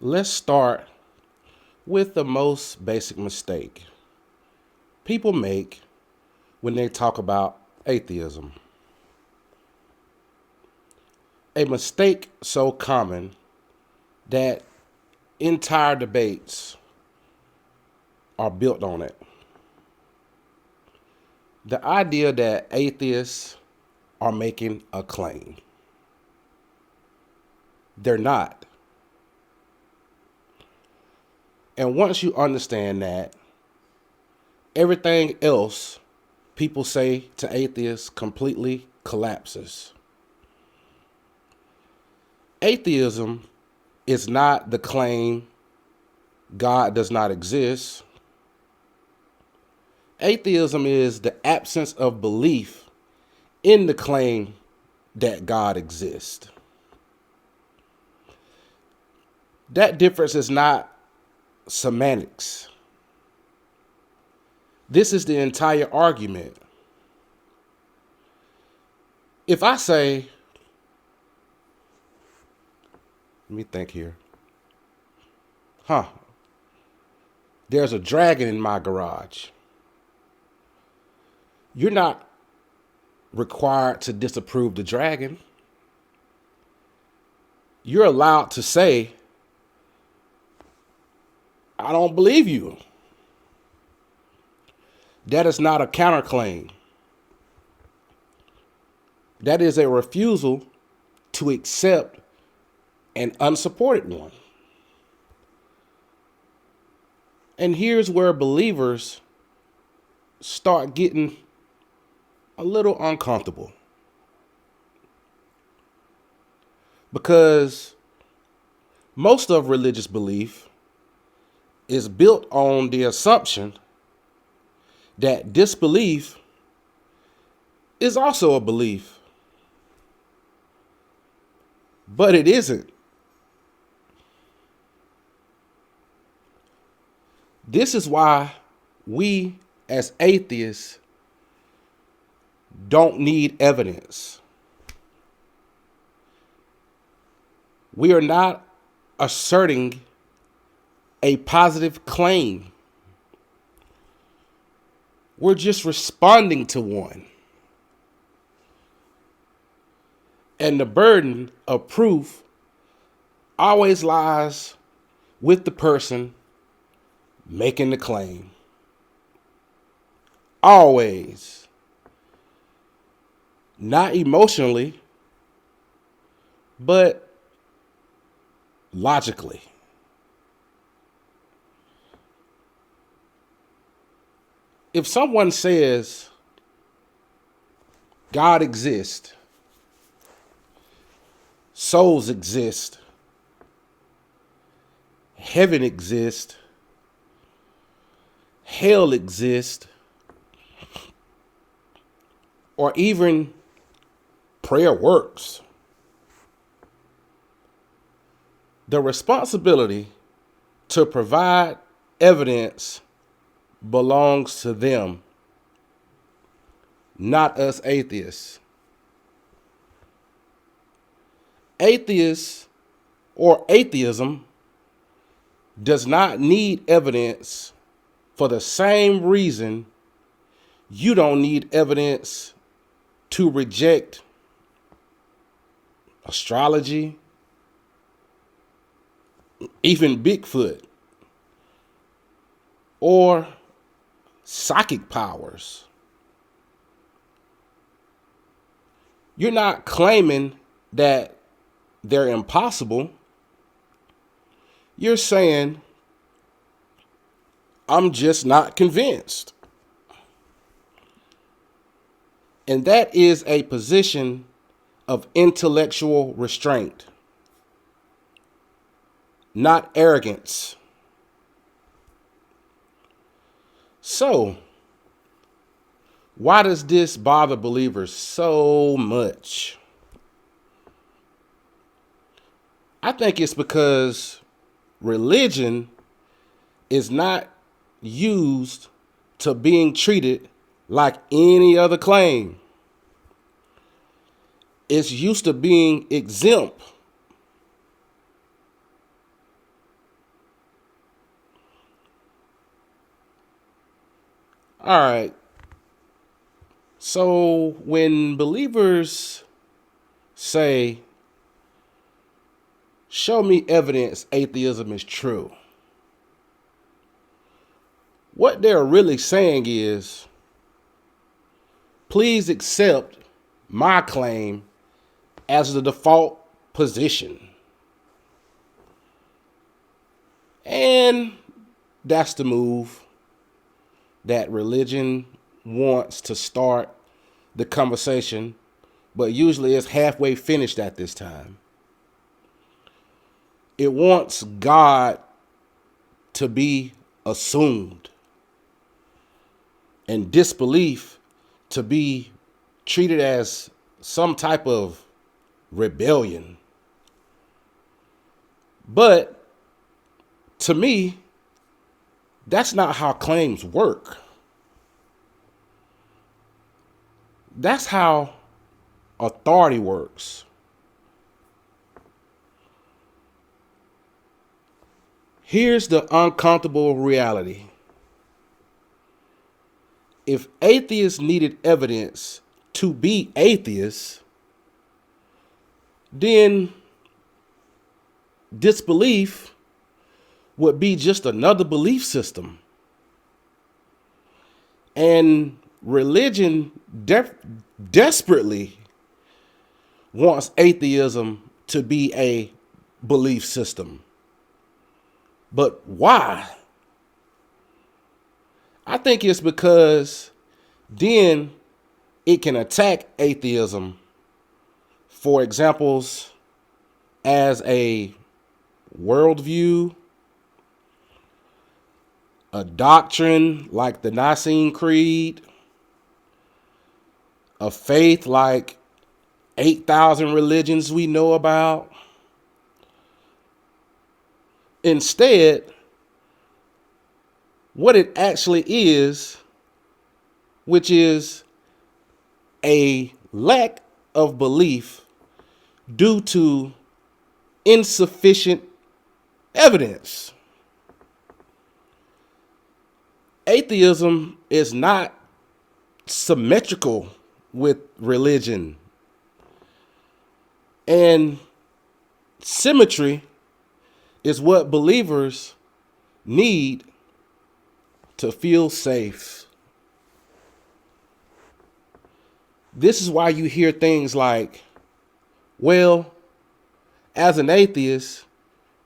Let's start with the most basic mistake people make when they talk about atheism. A mistake so common that entire debates are built on it. The idea that atheists are making a claim. They're not. And once you understand that, everything else people say to atheists completely collapses. Atheism is not the claim God does not exist. Atheism is the absence of belief in the claim that God exists. That difference is not semantics. This is the entire argument. If I say, let me think here. There's a dragon in my garage. You're not required to disapprove the dragon. You're allowed to say, I don't believe you. That is not a counterclaim. That is a refusal to accept an unsupported one. And here's where believers start getting a little uncomfortable. Because most of religious belief is built on the assumption that disbelief is also a belief. But it isn't. This is why we as atheists don't need evidence. We are not asserting a positive claim. We're just responding to one. And the burden of proof always lies with the person making the claim. Always. Not emotionally, but logically. If someone says God exists, souls exist, heaven exists, hell exists, or even prayer works, the responsibility to provide evidence belongs to them, not us atheists. Atheists or atheism does not need evidence for the same reason you don't need evidence to reject astrology, even Bigfoot, or psychic powers. You're not claiming that they're impossible. You're saying, I'm just not convinced. And that is a position of intellectual restraint, not arrogance. So, why does this bother believers so much? I think it's because religion is not used to being treated like any other claim. It's used to being exempt. All right. So when believers say, show me evidence atheism is true, what they're really saying is, please accept my claim as the default position. And that's the move that religion wants to start the conversation, but usually it's halfway finished at this time. It wants God to be assumed and disbelief to be treated as some type of rebellion. But to me, that's not how claims work. That's how authority works. Here's the uncomfortable reality. If atheists needed evidence to be atheists, then disbelief would be just another belief system. And religion desperately wants atheism to be a belief system. But why? I think it's because then it can attack atheism, for examples, as a worldview, a doctrine like the Nicene Creed, a faith like 8,000 religions we know about. Instead, what it actually is, which is a lack of belief due to insufficient evidence. Atheism is not symmetrical with religion. And symmetry is what believers need to feel safe. This is why you hear things like, well, as an atheist,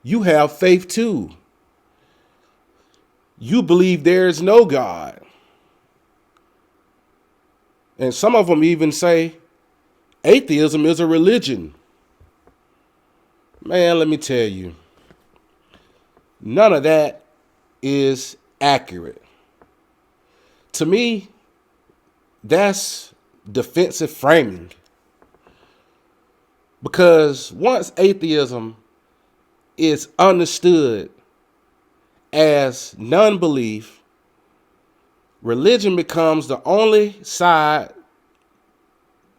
you have faith too. You believe there is no God. And some of them even say atheism is a religion. Man, let me tell you, none of that is accurate. To me, that's defensive framing. Because once atheism is understood as non-belief, religion becomes the only side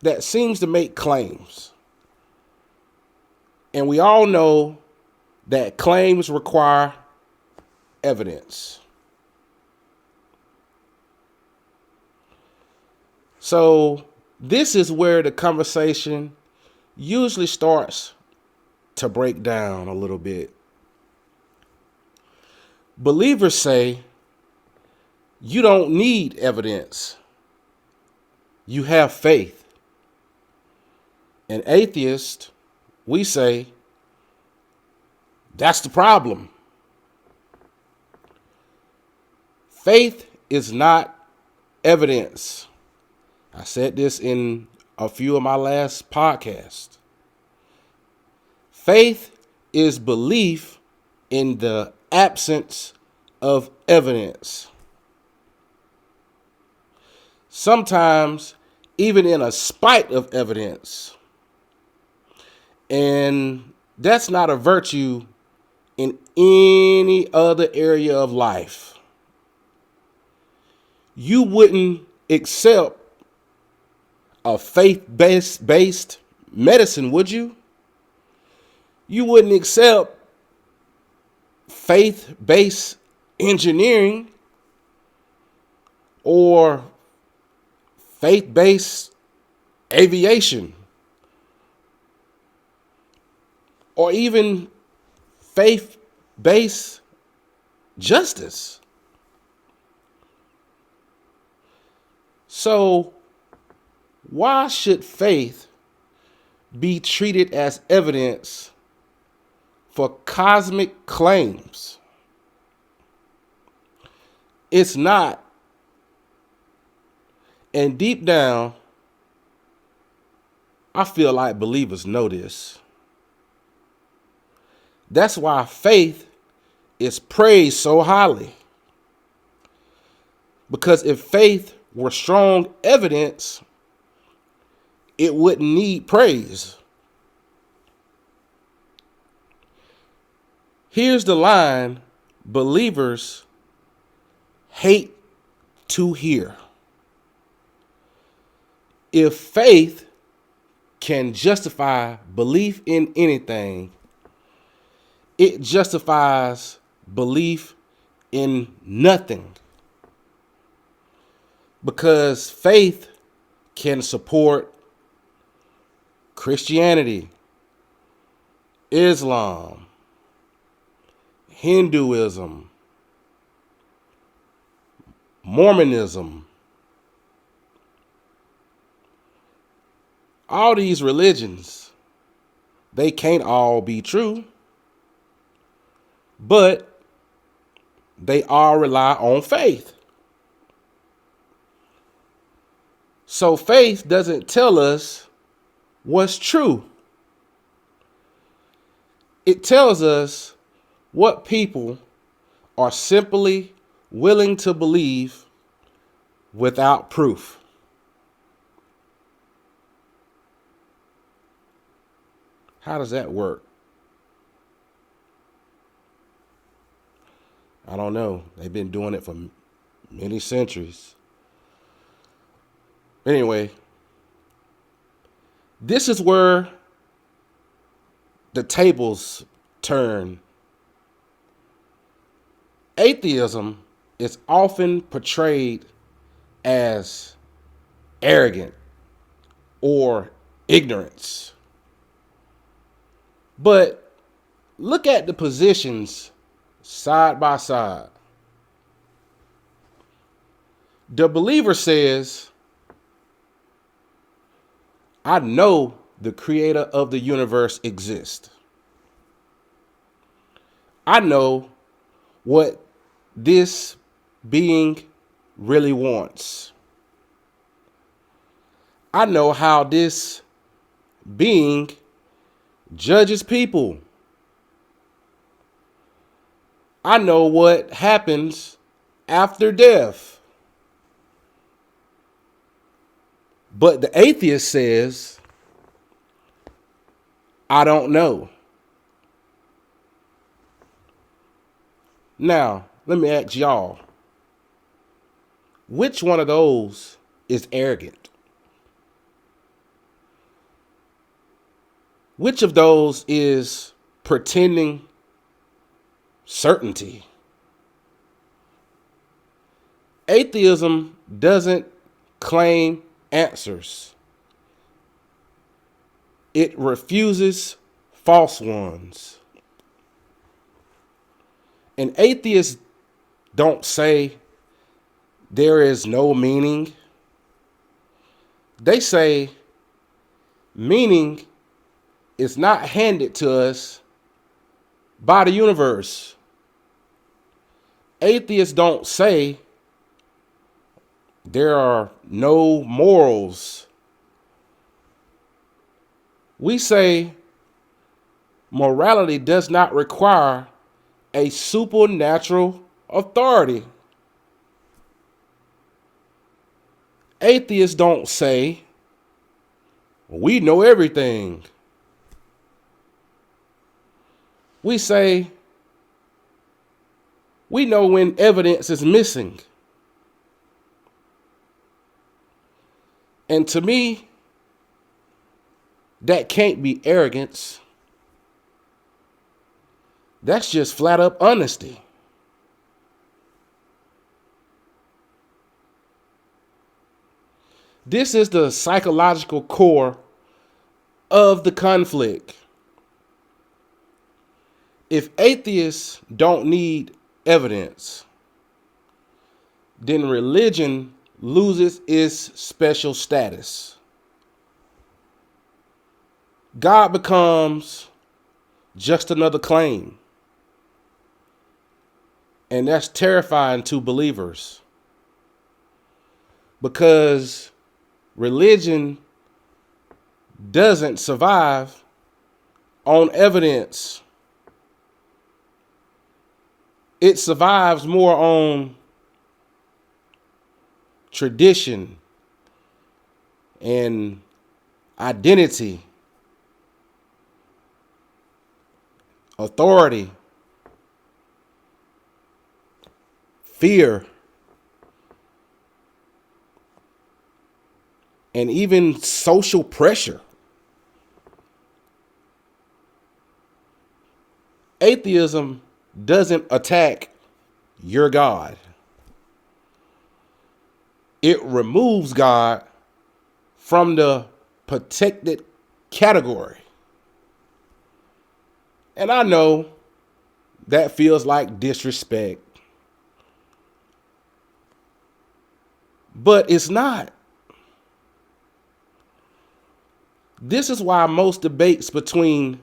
that seems to make claims. And we all know that claims require evidence. So this is where the conversation usually starts to break down a little bit. Believers say, you don't need evidence. You have faith. And atheists, we say, that's the problem. Faith is not evidence. I said this in a few of my last podcasts. Faith is belief in the absence of evidence. Sometimes even in a spite of evidence. And that's not a virtue in any other area of life. You wouldn't accept a faith-based medicine, would you? You wouldn't accept faith-based engineering or faith-based aviation, or even faith-based justice. So why should faith be treated as evidence for cosmic claims? It's not. And deep down, I feel like believers know this. That's why faith is praised so highly. Because if faith were strong evidence, it wouldn't need praise. Here's the line believers hate to hear. If faith can justify belief in anything, it justifies belief in nothing. Because faith can support Christianity, Islam, Hinduism, Mormonism. All these religions, they can't all be true, but they all rely on faith. So faith doesn't tell us what's true. It tells us what people are simply willing to believe without proof. How does that work? I don't know. They've been doing it for many centuries. Anyway, this is where the tables turn. Atheism is often portrayed as arrogant or ignorance. But look at the positions side by side. The believer says, I know the creator of the universe exists. I know what this being really wants. I know how this being judges people. I know what happens after death. But the atheist says, I don't know. Now, let me ask y'all, which one of those is arrogant? Which of those is pretending certainty? Atheism doesn't claim answers. It refuses false ones. And atheists don't say there is no meaning. They say meaning is not handed to us by the universe. Atheists don't say there are no morals. We say morality does not require a supernatural authority. Atheists don't say we know everything. We say we know when evidence is missing. And to me, that can't be arrogance. That's just flat up honesty. This is the psychological core of the conflict. If atheists don't need evidence, then religion loses its special status. God becomes just another claim. And that's terrifying to believers, because religion doesn't survive on evidence. It survives more on tradition and identity, authority, fear, and even social pressure. Atheism doesn't attack your God. It removes God from the protected category. And I know that feels like disrespect, but it's not. This is why most debates between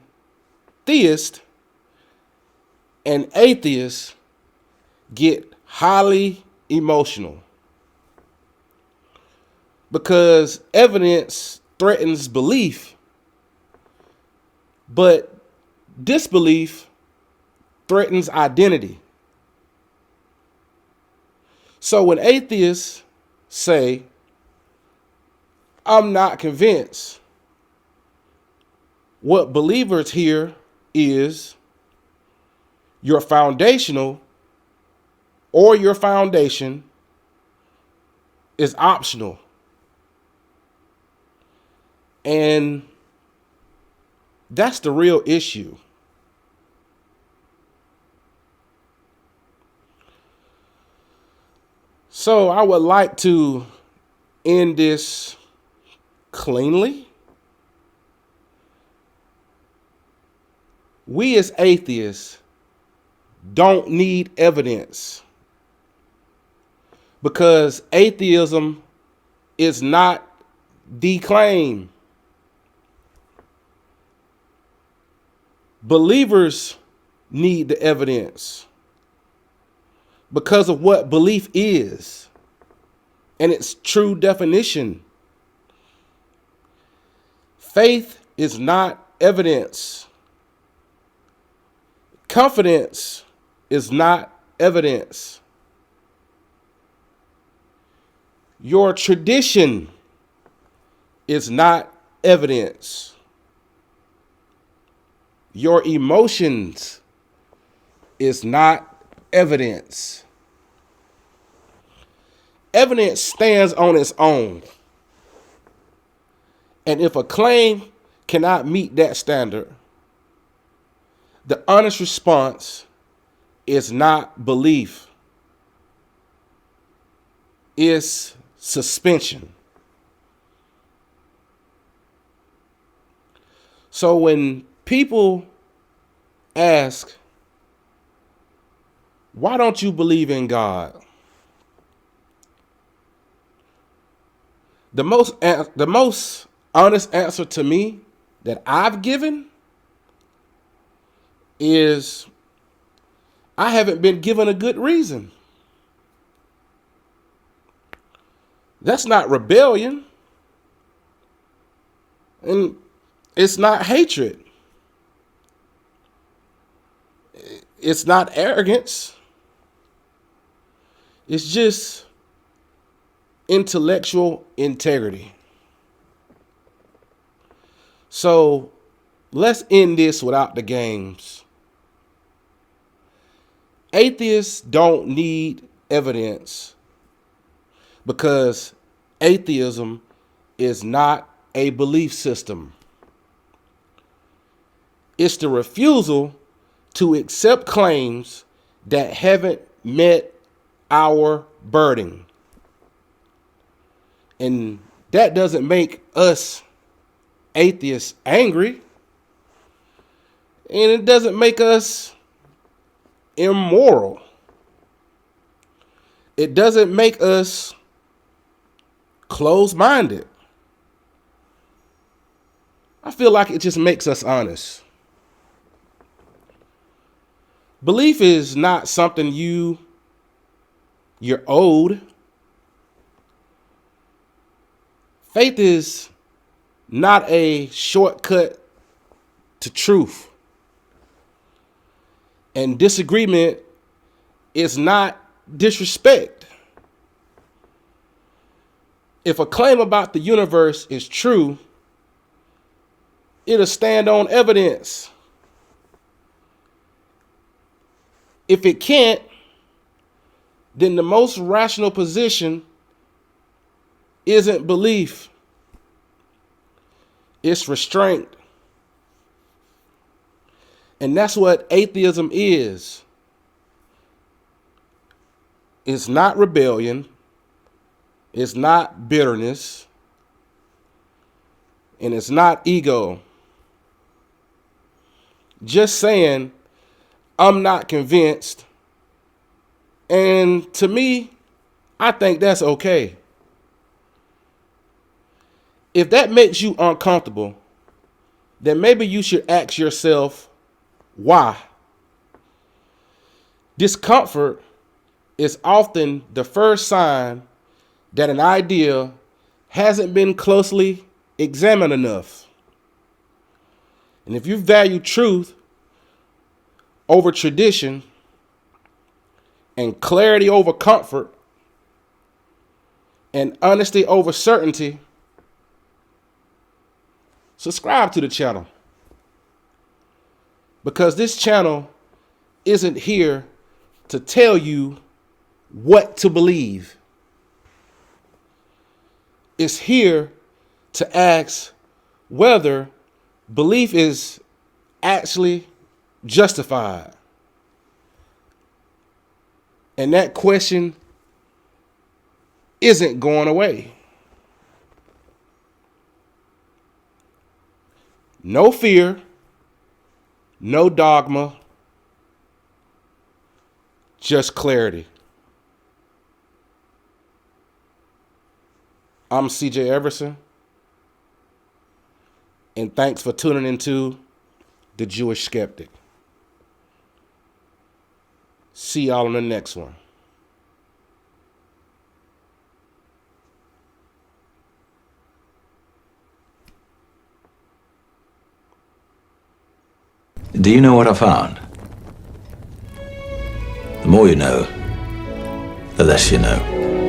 theists and atheists get highly emotional, because evidence threatens belief, but disbelief threatens identity. So when atheists say, "I'm not convinced," what believers hear is, your foundation is optional. And that's the real issue. So I would like to end this cleanly. We as atheists don't need evidence, because atheism is not the claim. Believers need the evidence because of what belief is and its true definition. Faith is not evidence. Confidence is not evidence. Your tradition is not evidence. Your emotions is not evidence. Evidence stands on its own. And if a claim cannot meet that standard, the honest response is not belief. It's suspension. So when people ask, "Why don't you believe in God?" The most honest answer to me that I've given is, I haven't been given a good reason. That's not rebellion. And it's not hatred. It's not arrogance. It's just intellectual integrity. So let's end this without the games. Atheists don't need evidence, because atheism is not a belief system. It's the refusal to accept claims that haven't met our burden. And That doesn't make us atheists angry, and it doesn't make us immoral. It doesn't make us closed-minded. I feel like it just makes us honest. Belief is not something you're owed. Faith is not a shortcut to truth. And disagreement is not disrespect. If a claim about the universe is true, it'll stand on evidence. If it can't, then the most rational position isn't belief. It's restraint. And that's what atheism is. It's not rebellion. It's not bitterness. And it's not ego. Just saying, I'm not convinced. And to me, I think that's okay. If that makes you uncomfortable, then maybe you should ask yourself, why? Discomfort is often the first sign that an idea hasn't been closely examined enough. And if you value truth over tradition and clarity over comfort and honesty over certainty, subscribe to the channel. Because this channel isn't here to tell you what to believe. It's here to ask whether belief is actually justified. And that question isn't going away. No fear, no dogma, just clarity. I'm CJ Everson, and thanks for tuning into The Jewish Skeptic. See y'all on the next one. Do you know what I found? The more you know, the less you know.